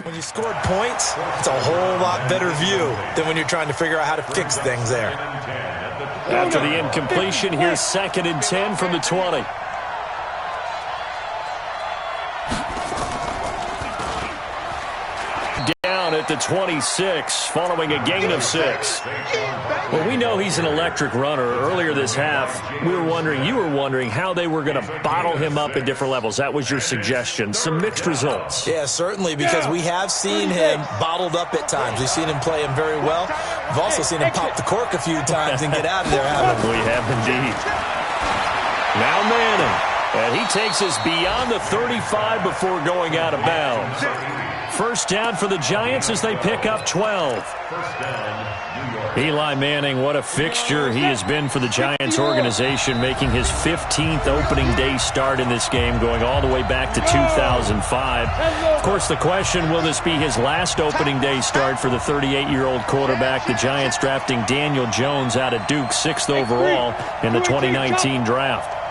When you scored points, it's a whole lot better view than when you're trying to figure out how to fix things there. After the incompletion, here's 2nd and 10 from the 20. Down at the 26, following a gain of 6. Well, we know he's an electric runner. Earlier this half, you were wondering how they were going to bottle him up at different levels. That was your suggestion. Some mixed results. Yeah, certainly, because we have seen him bottled up at times. We've seen him play him very well. We've also seen him pop the cork a few times and get out of there, haven't we? We have indeed. Now Manning. And he takes us beyond the 35 before going out of bounds. First down for the Giants as they pick up 12. Eli Manning, what a fixture he has been for the Giants organization, making his 15th opening day start in this game, going all the way back to 2005. Of course, the question, will this be his last opening day start for the 38-year-old quarterback? The Giants drafting Daniel Jones out of Duke, 6th overall in the 2019 draft.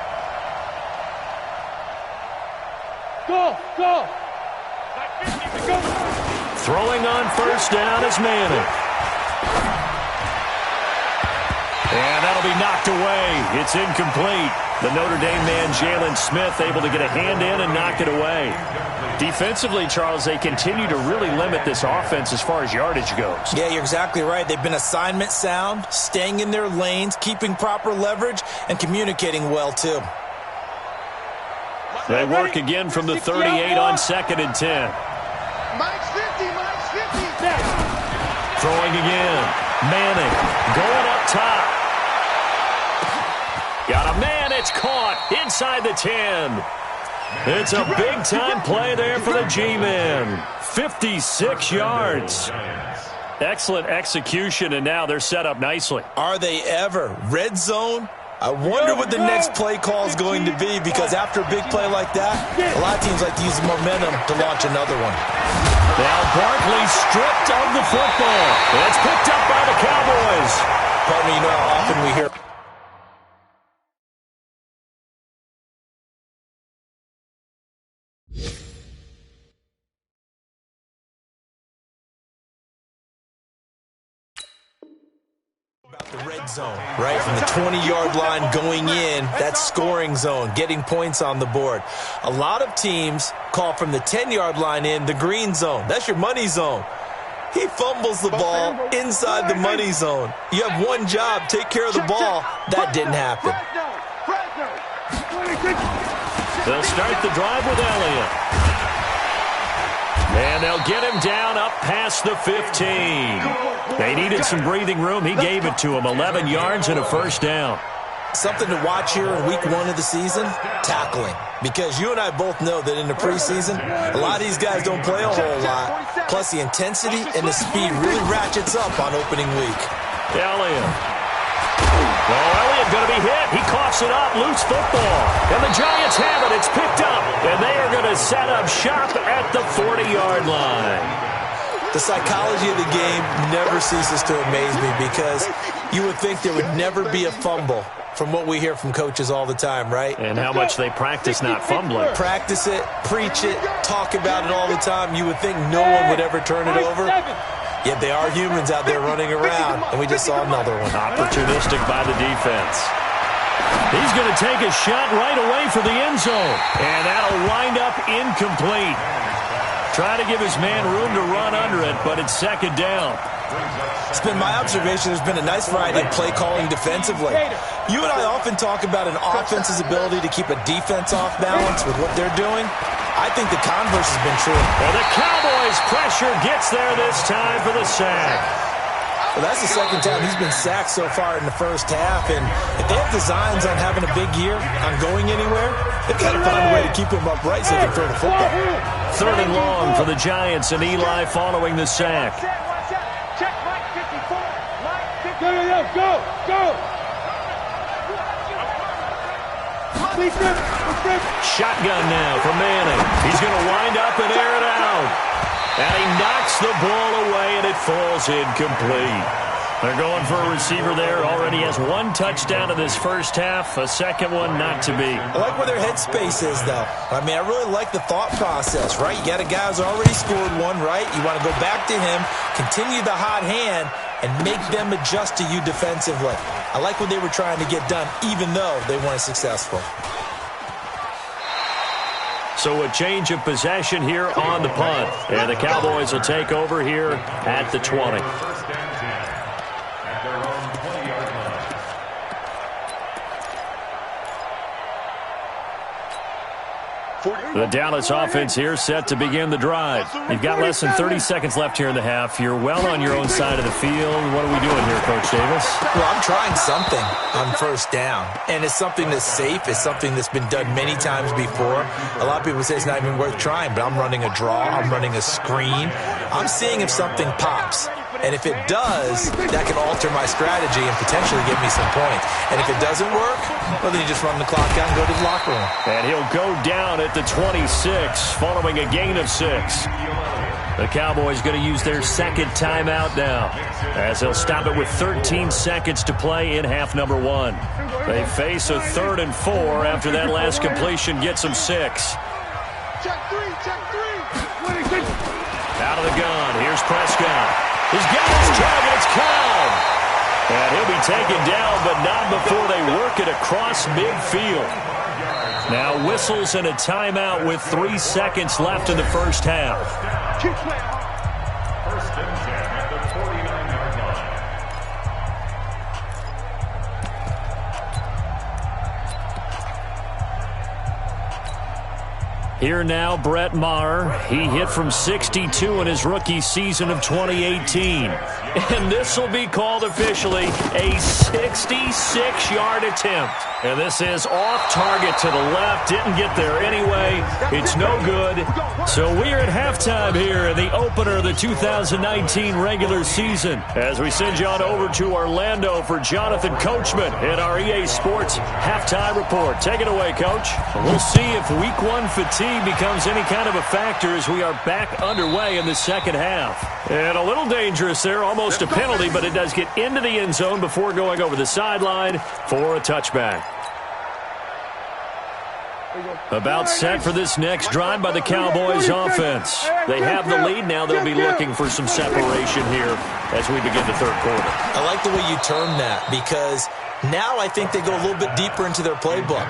Go! Throwing on first down is Manning. And that'll be knocked away. It's incomplete. The Notre Dame man, Jalen Smith, able to get a hand in and knock it away. Defensively, Charles, they continue to really limit this offense as far as yardage goes. Yeah, you're exactly right. They've been assignment sound, staying in their lanes, keeping proper leverage, and communicating well, too. They work again from the 38 on 2nd and 10. Mike's 50. Throwing again. Manning going up top. Got a man. It's caught inside the 10. It's a big-time play there for the G-men. 56 yards. Excellent execution, and now they're set up nicely. Are they ever? Red zone? I wonder what the next play call is going to be, because after a big play like that, a lot of teams like to use the momentum to launch another one. Now Barkley stripped of the football. It's picked up by the Cowboys. Pardon me, you know how often we hear the red zone, right? From the 20-yard line going in, that's scoring zone, getting points on the board. A lot of teams call from the 10-yard line in the green zone. That's your money zone. He fumbles the ball inside the money zone. You have one job, take care of the ball. That didn't happen. They'll start the drive with Elliott. And they'll get him down up past the 15. They needed some breathing room. He gave it to them. 11 yards and a first down. Something to watch here in week 1 of the season, tackling. Because you and I both know that in the preseason, a lot of these guys don't play a whole lot. Plus, the intensity and the speed really ratchets up on opening week. Elliott. Well, Elliott going to be hit. He coughs it up. Loose football. And the Giants have it. It's picked up. And they are going to set up shop at the 40-yard line. The psychology of the game never ceases to amaze me, because you would think there would never be a fumble from what we hear from coaches all the time, right? And how much they practice not fumbling. Practice it, preach it, talk about it all the time. You would think no one would ever turn it over. Yet they are humans out there running around, and we just saw another one. Opportunistic by the defense. He's going to take a shot right away for the end zone. And that'll wind up incomplete. Trying to give his man room to run under it, but it's second down. It's been my observation there's been a nice variety of play calling defensively. You and I often talk about an offense's ability to keep a defense off balance with what they're doing. I think the converse has been true. Well, the Cowboys' pressure gets there this time for the sack. Well, that's the second time he's been sacked so far in the first half, and if they have designs on having a big year, on going anywhere, they've got to find a way to keep him upright so they can throw the football. Third and long for the Giants, and Eli following the sack. Check Mike 54. Mike 54. Go. Shotgun now for Manning. He's going to wind up and air it out. And he knocks the ball away, and it falls incomplete. They're going for a receiver there. Already has one touchdown in this first half. A second one not to be. I like where their headspace is, though. I mean, I really like the thought process, right? You got a guy who's already scored one, right? You want to go back to him, continue the hot hand, and make them adjust to you defensively. I like what they were trying to get done, even though they weren't successful. So a change of possession here on the punt. And the Cowboys will take over here at the 20. The Dallas offense here set to begin the drive. You've got less than 30 seconds left here in the half. You're well on your own side of the field. What are we doing here, Coach Davis? Well, I'm trying something on first down, and it's something that's safe. It's something that's been done many times before. A lot of people say it's not even worth trying, but I'm running a draw. I'm running a screen. I'm seeing if something pops. And if it does, that can alter my strategy and potentially give me some points. And if it doesn't work, well, then you just run the clock out and go to the locker room. And he'll go down at the 26 following a gain of 6. The Cowboys going to use their second timeout now, as they'll stop it with 13 seconds to play in half number 1. They face a 3rd and 4 after that last completion gets them 6. Check three. Out of the gun, here's Prescott. He's got his targets caught. And he'll be taken down, but not before they work it across midfield. Now whistles and a timeout with 3 seconds left in the first half. First and 10 at the 49-yard line. Here now, Brett Maher. He hit from 62 in his rookie season of 2018. And this will be called officially a 66-yard attempt. And this is off target to the left. Didn't get there anyway. It's no good. So we're at halftime here in the opener of the 2019 regular season, as we send you on over to Orlando for Jonathan Coachman in our EA Sports halftime report. Take it away, Coach. We'll see if week 1 fatigue becomes any kind of a factor as we are back underway in the second half. And a little dangerous there, almost a penalty, but it does get into the end zone before going over the sideline for a touchback. About set for this next drive by the Cowboys offense. They have the lead now. They'll be looking for some separation here as we begin the third quarter. I like the way you term that, because now I think they go a little bit deeper into their playbook.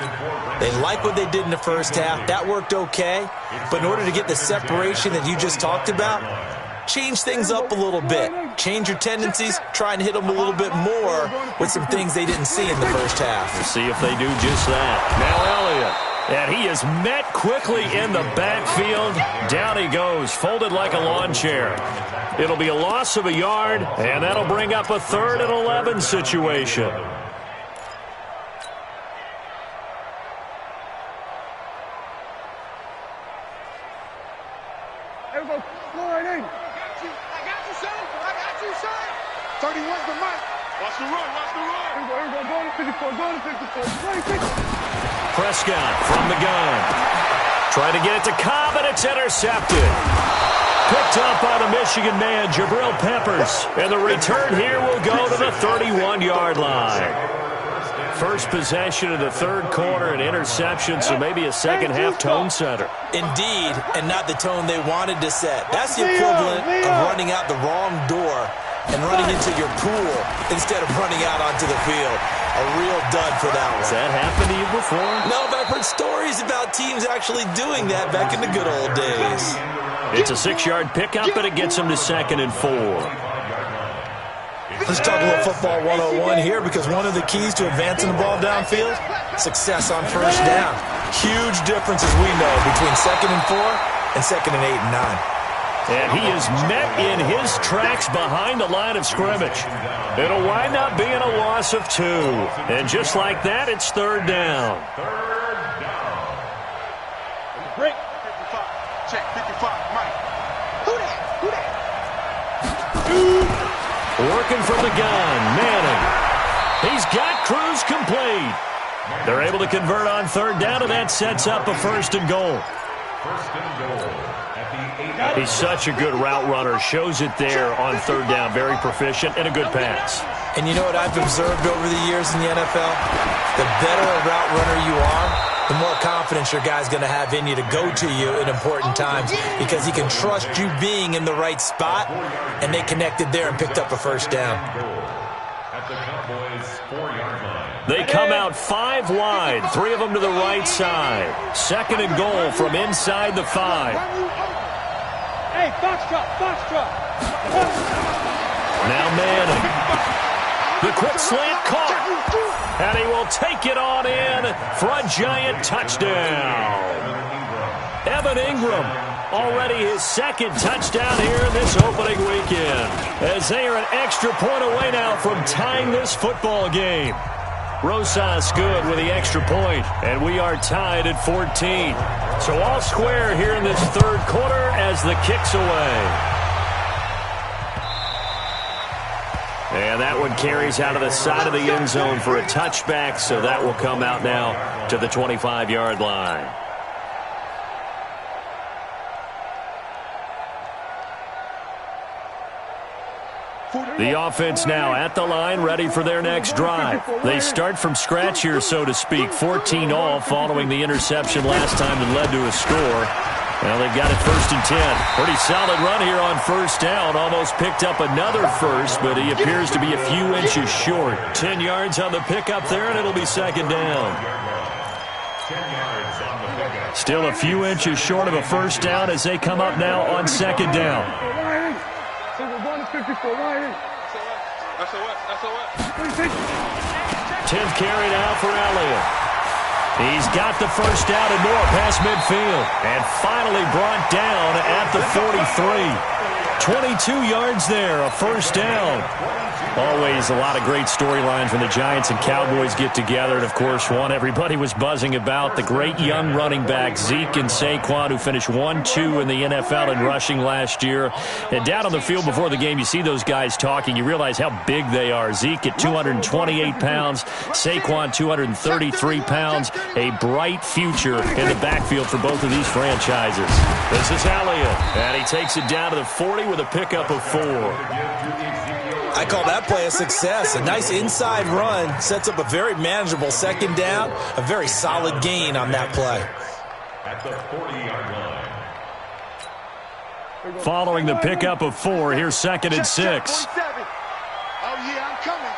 They like what they did in the first half. That worked okay. But in order to get the separation that you just talked about, change things up a little bit. Change your tendencies. Try and hit them a little bit more with some things they didn't see in the first half. We'll see if they do just that. Now Elliott. And he is met quickly in the backfield. Down he goes, folded like a lawn chair. It'll be a loss of a yard, and that'll bring up a 3rd and 11 situation. There we go. Slow right in. I got you, son. 31's the mic. Watch the run. Here we go. Go to 54. Prescott from the gun. Trying to get it to Cobb, and it's intercepted. Picked up by the Michigan man, Jabril Peppers. And the return here will go to the 31-yard line. First possession of the third quarter, an interception, so maybe a second-half tone setter. Indeed, and not the tone they wanted to set. That's the equivalent of running out the wrong door and running into your pool instead of running out onto the field. A real dud for that one. Has that happened to you before? No, but I've heard stories about teams actually doing that back in the good old days. It's a 6-yard pickup, and it gets them to 2nd and 4. Let's talk a little football 101 here, because one of the keys to advancing the ball downfield, success on first down. Huge difference, as we know, between 2nd and 4 and 2nd and 8 and 9. And he is met in his tracks behind the line of scrimmage. It'll wind up being a loss of 2. And just like that, it's 3rd down. Break. 55. Check 55. Mike. Who that? Working from the gun, Manning. He's got Cruz complete. They're able to convert on 3rd down, and that sets up a 1st and goal. First and goal at the He's such a good route runner. Shows it there on third down. Very proficient and a good pass. And you know what I've observed over the years in the NFL? The better a route runner you are, the more confidence your guy's going to have in you to go to you in important times because he can trust you being in the right spot, and they connected there and picked up a first down. At the Cowboys' 4-yard line. They come out 5 wide, 3 of them to the right side. Second and goal from inside the 5. Hey, foxtrot. Now Manning. The quick slant caught. And he will take it on in for a giant touchdown. Evan Ingram, already his second touchdown here in this opening weekend, as they are an extra point away now from tying this football game. Rosas good with the extra point, and we are tied at 14. So all square here in this third quarter as the kick's away. And that one carries out of the side of the end zone for a touchback, so that will come out now to the 25-yard line. The offense now at the line, ready for their next drive. They start from scratch here, so to speak. 14 all following the interception last time that led to a score. Well, they've got it 1st and 10. Pretty solid run here on first down. Almost picked up another first, but he appears to be a few inches short. 10 yards on the pickup there, and it'll be second down. 10 yards on the pickup. Still a few inches short of a first down as they come up now on second down. So we're going to 54. SOS. 10th carry now for Elliott. He's got the first down and more past midfield. And finally brought down at the 43. 22 yards there, a first down. Always a lot of great storylines when the Giants and Cowboys get together. And, of course, one everybody was buzzing about, the great young running back Zeke and Saquon, who finished 1-2 in the NFL in rushing last year. And down on the field before the game, you see those guys talking. You realize how big they are. Zeke at 228 pounds, Saquon 233 pounds. A bright future in the backfield for both of these franchises. This is Elliott, and he takes it down to the 40 with a pickup of 4. I call that play a success. A nice inside run sets up a very manageable second down, a very solid gain on that play. At the 40-yard line. Following the pickup of 4, here's second and 6. Oh, yeah, I'm coming.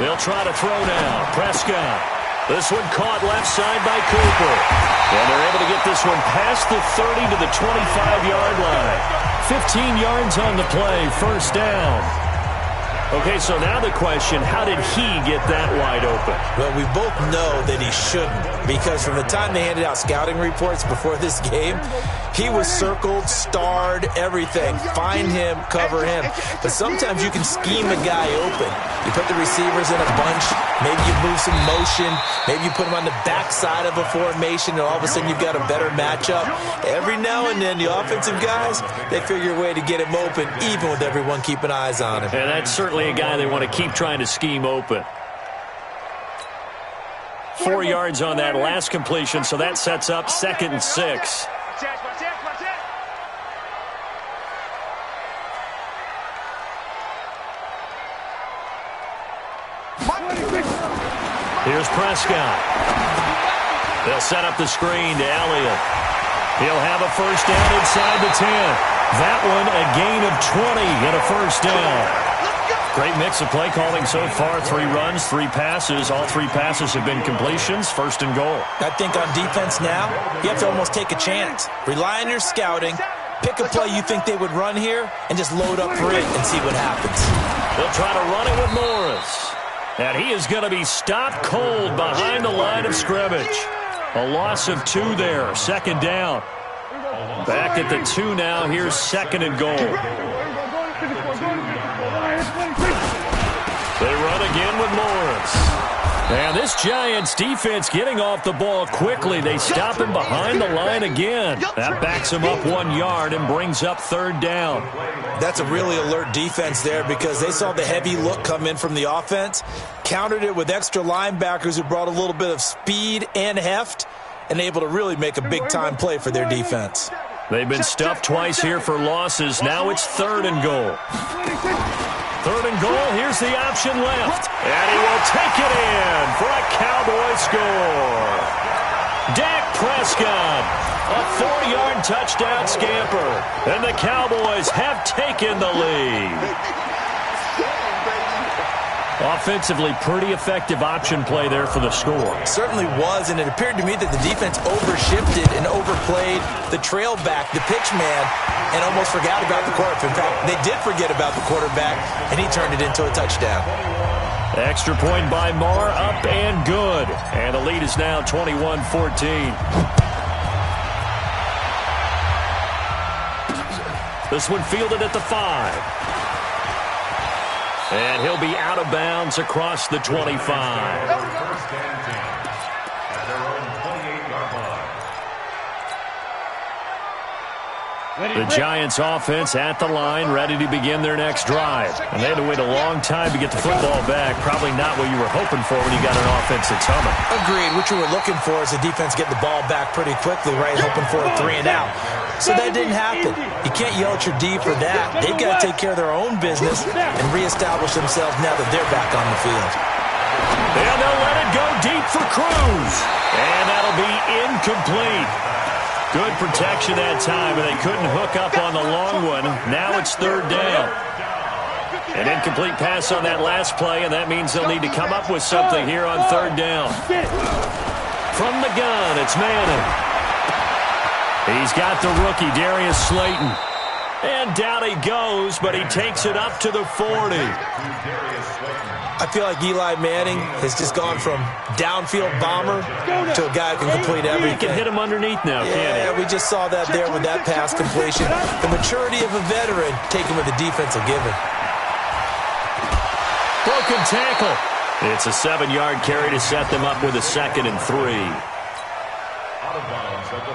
They'll try to throw now. Prescott. This one caught left side by Cooper. And they're able to get this one past the 30 to the 25-yard line. 15 yards on the play, first down. Okay, so now the question, how did he get that wide open? Well, we both know that he shouldn't, because from the time they handed out scouting reports before this game, he was circled, starred, everything. Find him, cover him. But sometimes you can scheme a guy open. You put the receivers in a bunch, maybe you move some motion, maybe you put him on the backside of a formation, and all of a sudden you've got a better matchup. Every now and then, the offensive guys, they figure a way to get him open, even with everyone keeping eyes on him. And that's certainly a guy they want to keep trying to scheme open. 4 yards on that last completion, so that sets up second and 6. Here's Prescott. They'll set up the screen to Elliott. He'll have a first down inside the 10. That one a gain of 20 and a first down. Great mix of play calling so far. 3 runs, 3 passes. All 3 passes have been completions. First and goal. I think on defense now, you have to almost take a chance. Rely on your scouting. Pick a play you think they would run here and just load up for it and see what happens. They'll try to run it with Morris. And he is going to be stopped cold behind the line of scrimmage. A loss of 2 there. Second down. Back at the 2 now. Here's second and goal. They run again with Morris. And this Giants defense getting off the ball quickly. They stop him behind the line again. That backs him up 1 yard and brings up third down. That's a really alert defense there because they saw the heavy look come in from the offense, countered it with extra linebackers who brought a little bit of speed and heft, and able to really make a big-time play for their defense. They've been stuffed twice here for losses. Now it's 3rd and goal. 3rd and goal. Here's the option left. And he will take it in for a Cowboy score. Dak Prescott, a 4-yard touchdown scamper. And the Cowboys have taken the lead. Offensively, pretty effective option play there for the score. Certainly was, and it appeared to me that the defense overshifted and overplayed the trail back, the pitch man, and almost forgot about the quarterback. In fact, they did forget about the quarterback, and he turned it into a touchdown. Extra point by Marr, up and good. And the lead is now 21-14. This one fielded at the 5. And he'll be out of bounds across the 25. First and 10 at their own 28-yard line. The Giants offense at the line, ready to begin their next drive. And they had to wait a long time to get the football back. Probably not what you were hoping for when you got an offense that's humming. Agreed. What you were looking for is the defense get the ball back pretty quickly, right? Hoping for a 3 and out. So that didn't happen. You can't yell at your D for that. They've got to take care of their own business and reestablish themselves now that they're back on the field. And they'll let it go deep for Cruz. And that'll be incomplete. Good protection that time, and they couldn't hook up on the long one. Now it's 3rd down. An incomplete pass on that last play, and that means they'll need to come up with something here on 3rd down. From the gun, it's Manning. He's got the rookie, Darius Slayton. And down he goes, but he takes it up to the 40. I feel like Eli Manning has just gone from downfield bomber to a guy who can complete everything. He can hit him underneath now, can't he? Yeah, we just saw that there with that pass completion. The maturity of a veteran taken with the defensive given. Broken tackle. It's a 7-yard carry to set them up with a 2nd and 3. Out of bounds at the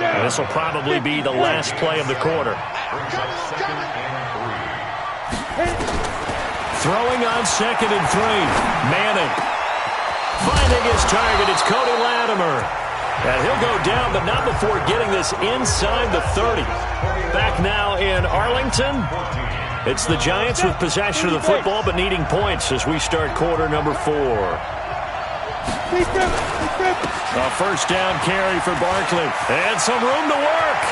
47. This will probably be the last play of the quarter. Brings up 2nd and 3. Throwing on 2nd and 3. Manning. Finding his target. It's Cody Latimer. And he'll go down, but not before getting this inside the 30. Back now in Arlington. It's the Giants with possession of the football, but needing points as we start quarter number 4. A 1st down carry for Barkley. And some room to work.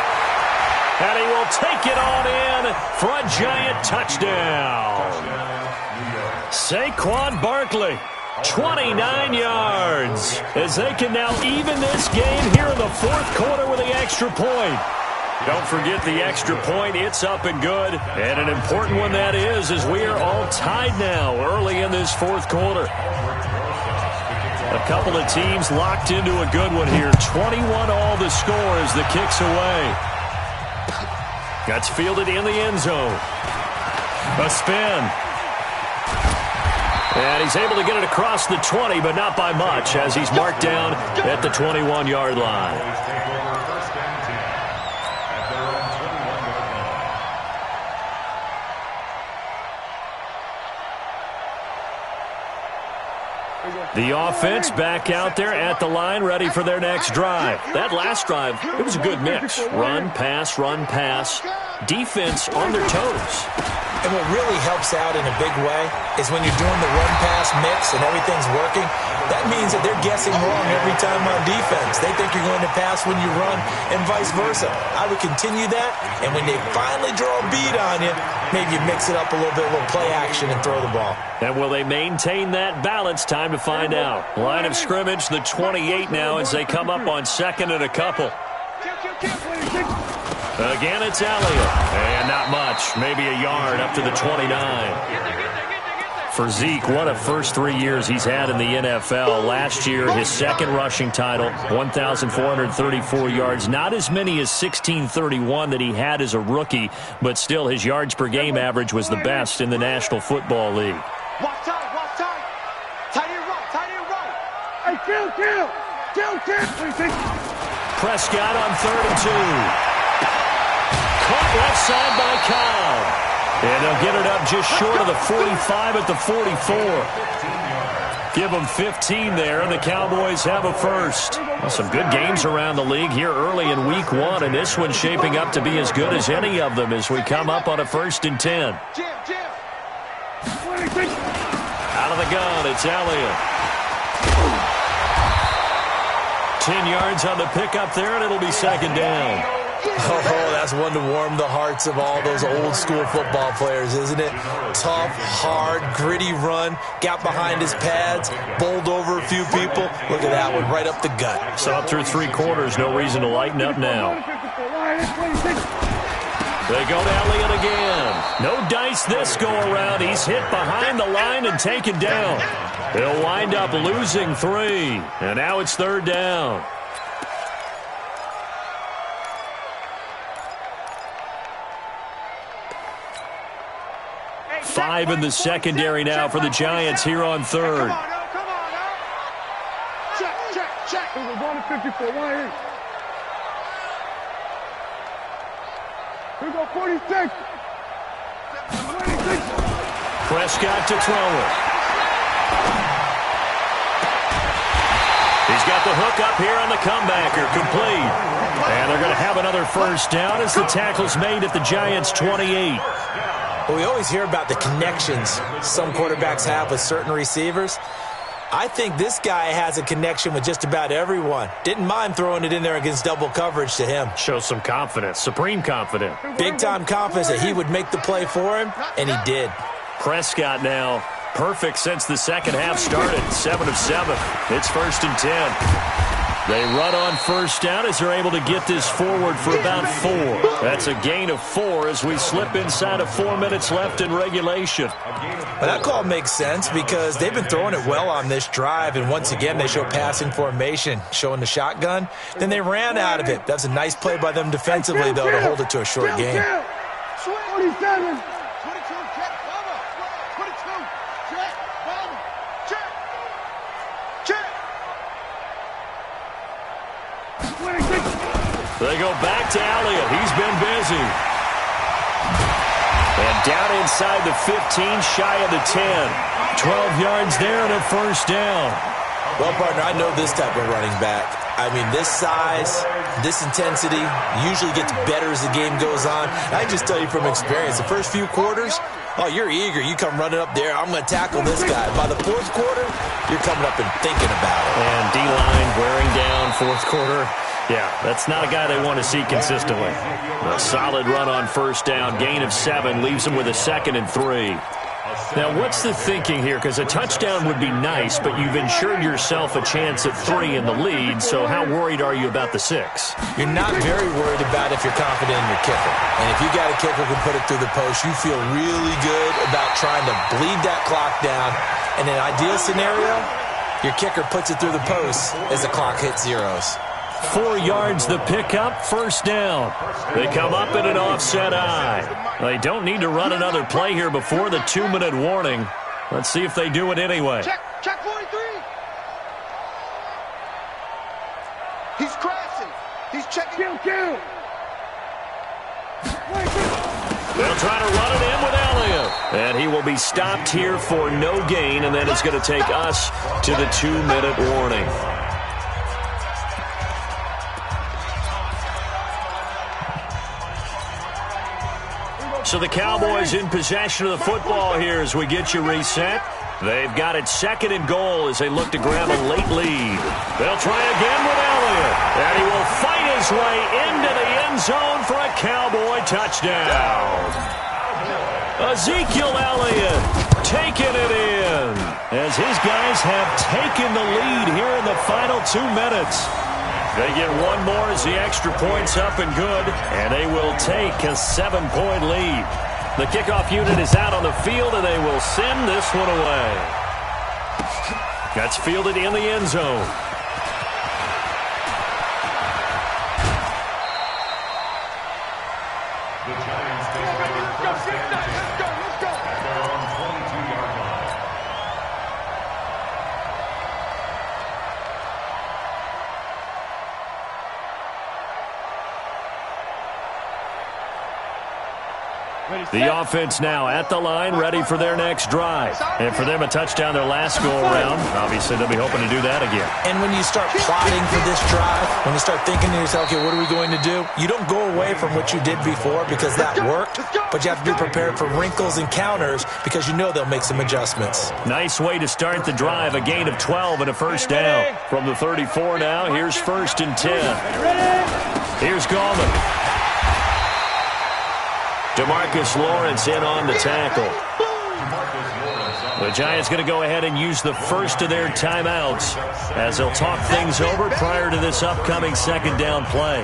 And he will take it on in for a Giant touchdown. Saquon Barkley, 29 yards. As they can now even this game here in the 4th quarter with the extra point. Don't forget the extra point. It's up and good. And an important one that is, as we are all tied now early in this 4th quarter. A couple of teams locked into a good one here. 21 all the score as the kick's away. That's fielded in the end zone. A spin. And he's able to get it across the 20, but not by much, as he's marked down at the 21-yard line. The offense back out there at the line, ready for their next drive. That last drive, it was a good mix. Run, pass, defense on their toes. And what really helps out in a big way is when you're doing the run-pass mix and everything's working, that means that they're guessing wrong every time on defense. They think you're going to pass when you run and vice versa. I would continue that, and when they finally draw a beat on you, maybe you mix it up a little bit, a little play action, and throw the ball. And will they maintain that balance? Time to find out. Line of scrimmage, the 28 now as they come up on 2nd and a couple. Again, it's Elliott. And not much. Maybe a yard up to the 29. For Zeke, what a first 3 years he's had in the NFL. Last year, his 2nd rushing title, 1,434 yards. Not as many as 1,631 that he had as a rookie, but still his yards per game average was the best in the National Football League. Watch tight. Tight end right. Hey, kill. Prescott on 3rd and 2. Caught left side by Cobb. And they'll get it up just short of the 45 at the 44. Give them 15 there, and the Cowboys have a first. Well, some good games around the league here early in week 1, and this one's shaping up to be as good as any of them as we come up on a 1st and 10. Out of the gun, it's Elliott. 10 yards on the pickup there, and it'll be 2nd down. Oh, that's one to warm the hearts of all those old-school football players, isn't it? Tough, hard, gritty run, got behind his pads, bowled over a few people. Look at that one, right up the gut. So up through 3 quarters, no reason to lighten up now. They go to Elliott again. No dice this go-around. He's hit behind the line and taken down. He'll wind up losing 3, and now it's 3rd down. Five in the secondary now for the Giants here on 3rd. Come on now. Check. We're going to 54. We go 46. Prescott to throw it. He's got the hook up here on the comebacker, complete. And they're going to have another 1st down as the tackle's made at the Giants' 28. Well, we always hear about the connections some quarterbacks have with certain receivers. I think this guy has a connection with just about everyone. Didn't mind throwing it in there against double coverage to him. Shows some confidence, supreme confidence. Big-time confidence that he would make the play for him, and he did. Prescott now perfect since the second half started. 7 of 7. It's 1st and 10. They run on 1st down as they're able to get this forward for about 4. That's a gain of 4 as we slip inside of 4 minutes left in regulation. Well, that call makes sense because they've been throwing it well on this drive, and once again they show passing formation, showing the shotgun. Then they ran out of it. That's a nice play by them defensively, though, to hold it to a short game. 27. They go back to Elliott. He's been busy. And down inside the 15, shy of the 10. 12 yards there and a 1st down. Well, partner, I know this type of running back. I mean, this size, this intensity usually gets better as the game goes on. I just tell you from experience, the first few quarters, oh, you're eager. You come running up there, I'm going to tackle this guy. By the 4th quarter, you're coming up and thinking about it. And D-line wearing down 4th quarter. Yeah, that's not a guy they want to see consistently. A solid run on 1st down, gain of 7, leaves them with a 2nd and 3. Now, what's the thinking here? Because a touchdown would be nice, but you've ensured yourself a chance at 3 in the lead, so how worried are you about the 6? You're not very worried about if you're confident in your kicker. And if you got a kicker who can put it through the post, you feel really good about trying to bleed that clock down. In an ideal scenario, your kicker puts it through the post as the clock hits zeros. 4 yards the pickup, 1st down. They come up in an offset eye. They don't need to run another play here before the 2-minute warning. Let's see if they do it anyway. Check 43. He's crashing. He's checking. Kill. They'll try to run it in with Elliott. And he will be stopped here for no gain, and then it's going to take us to the 2-minute warning. So the Cowboys in possession of the football here as we get you reset. They've got it 2nd and goal as they look to grab a late lead. They'll try again with Elliott. And he will fight his way into the end zone for a Cowboy touchdown. Ezekiel Elliott taking it in as his guys have taken the lead here in the final 2 minutes. They get one more as the extra point's up and good, and they will take a 7-point lead. The kickoff unit is out on the field, and they will send this one away. That's fielded in the end zone. The Giants take over 1st and 10 at their own 22-yard line. The offense now at the line, ready for their next drive. And for them, a touchdown their last go-around. Obviously, they'll be hoping to do that again. And when you start plotting for this drive, when you start thinking to yourself, okay, what are we going to do? You don't go away from what you did before because that worked, but you have to be prepared for wrinkles and counters because you know they'll make some adjustments. Nice way to start the drive, a gain of 12 and a first down. From the 34 now, here's 1st and 10. Here's Gallman. DeMarcus Lawrence in on the tackle. The Giants going to go ahead and use the first of their timeouts as they'll talk things over prior to this upcoming second down play.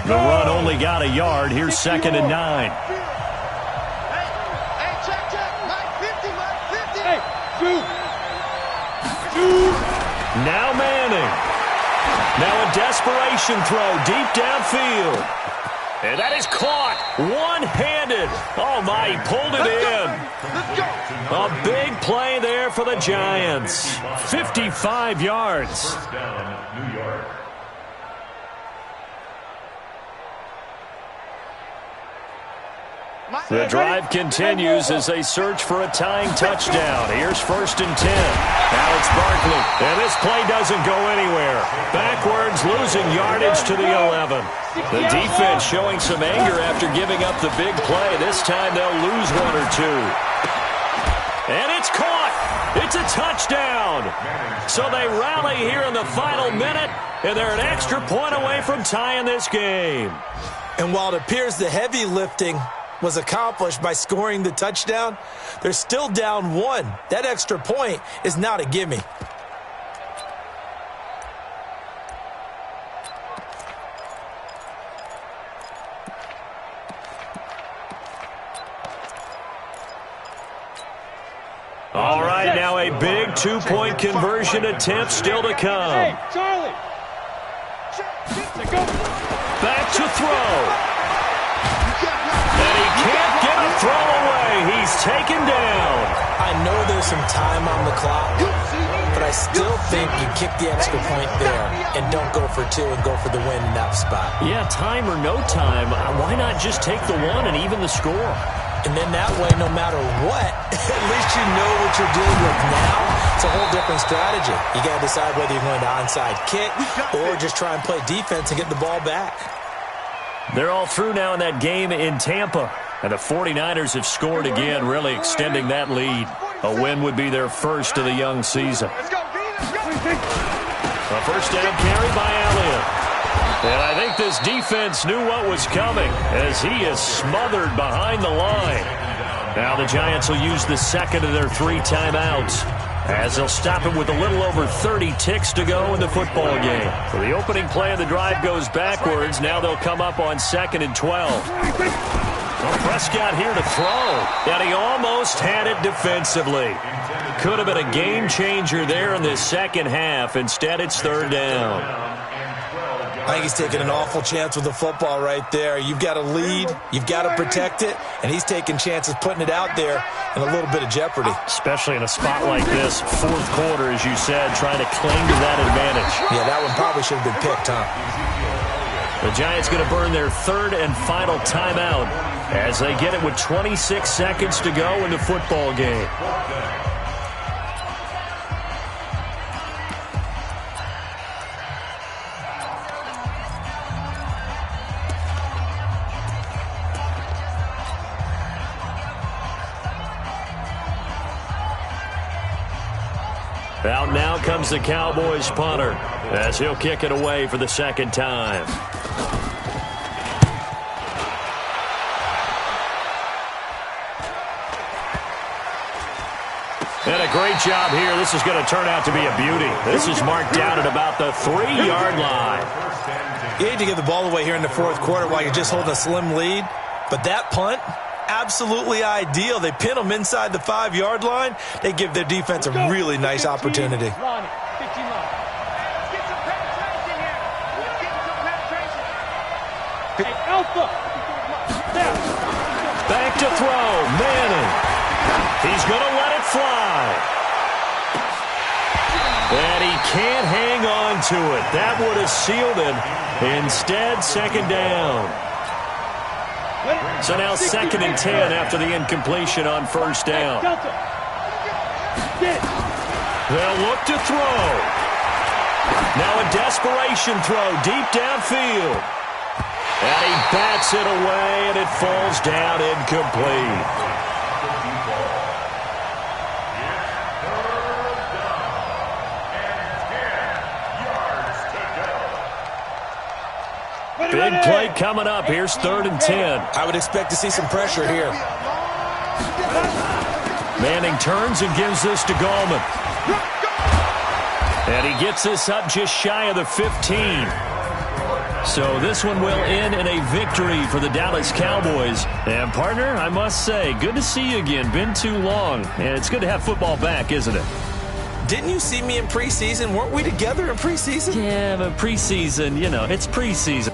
The run only got a yard. Here's 2nd and 9. Now Manning. Now a desperation throw deep downfield. And that is caught one-handed. Oh, my, he pulled it in. A big play there for the Giants. 55 yards. First down, New York. The drive continues as they search for a tying touchdown. Here's 1st and 10. Now it's Barkley. And this play doesn't go anywhere. Backwards, losing yardage to the 11. The defense showing some anger after giving up the big play. This time they'll lose 1 or 2. And it's caught. It's a touchdown. So they rally here in the final minute, and they're an extra point away from tying this game. And while it appears the heavy lifting was accomplished by scoring the touchdown, they're still down 1. That extra point is not a gimme. All right, now a big 2-point conversion attempt still to come. Hey, Charlie. Back to throw. And he can't get a throw away. He's taken down. I know there's some time on the clock, but I still think you kick the extra point there and don't go for 2 and go for the win in that spot. Yeah, time or no time, why not just take the 1 and even the score? And then that way, no matter what, at least you know what you're dealing with now. It's a whole different strategy. You got to decide whether you're going to onside kick or just try and play defense and get the ball back. They're all through now in that game in Tampa. And the 49ers have scored again, really extending that lead. A win would be their first of the young season. A first down carry by Elliott. And I think this defense knew what was coming as he is smothered behind the line. Now the Giants will use the second of their 3 timeouts as they'll stop him with a little over 30 ticks to go in the football game. So the opening play of the drive goes backwards. Now they'll come up on 2nd and 12. Well, Prescott here to throw. And he almost had it defensively. Could have been a game changer there in this second half. Instead, it's 3rd down. I think he's taking an awful chance with the football right there. You've got to lead, you've got to protect it, and he's taking chances putting it out there in a little bit of jeopardy. Especially in a spot like this, 4th quarter, as you said, trying to cling to that advantage. Yeah, that one probably should have been picked, huh? The Giants going to burn their 3rd and final timeout as they get it with 26 seconds to go in the football game. Out now comes the Cowboys punter as he'll kick it away for the 2nd time. And a great job here. This is going to turn out to be a beauty. This is marked down at about the 3-yard line. You hate to give the ball away here in the 4th quarter while you're just holding a slim lead, but that punt, absolutely ideal. They pin them inside the 5-yard line. They give their defense a really nice opportunity. Back to throw. Manning. He's going to let it fly. And he can't hang on to it. That would have sealed it. Instead, second down. So now 2nd and 10 after the incompletion on first down. They'll look to throw. Now a desperation throw deep downfield. And he bats it away, and it falls down incomplete. Big play coming up. Here's 3rd and 10. I would expect to see some pressure here. Manning turns and gives this to Gallman. And he gets this up just shy of the 15. So this one will end in a victory for the Dallas Cowboys. And, partner, I must say, good to see you again. Been too long. And it's good to have football back, isn't it? Didn't you see me in preseason? Weren't we together in preseason? Yeah, but preseason, you know, it's preseason.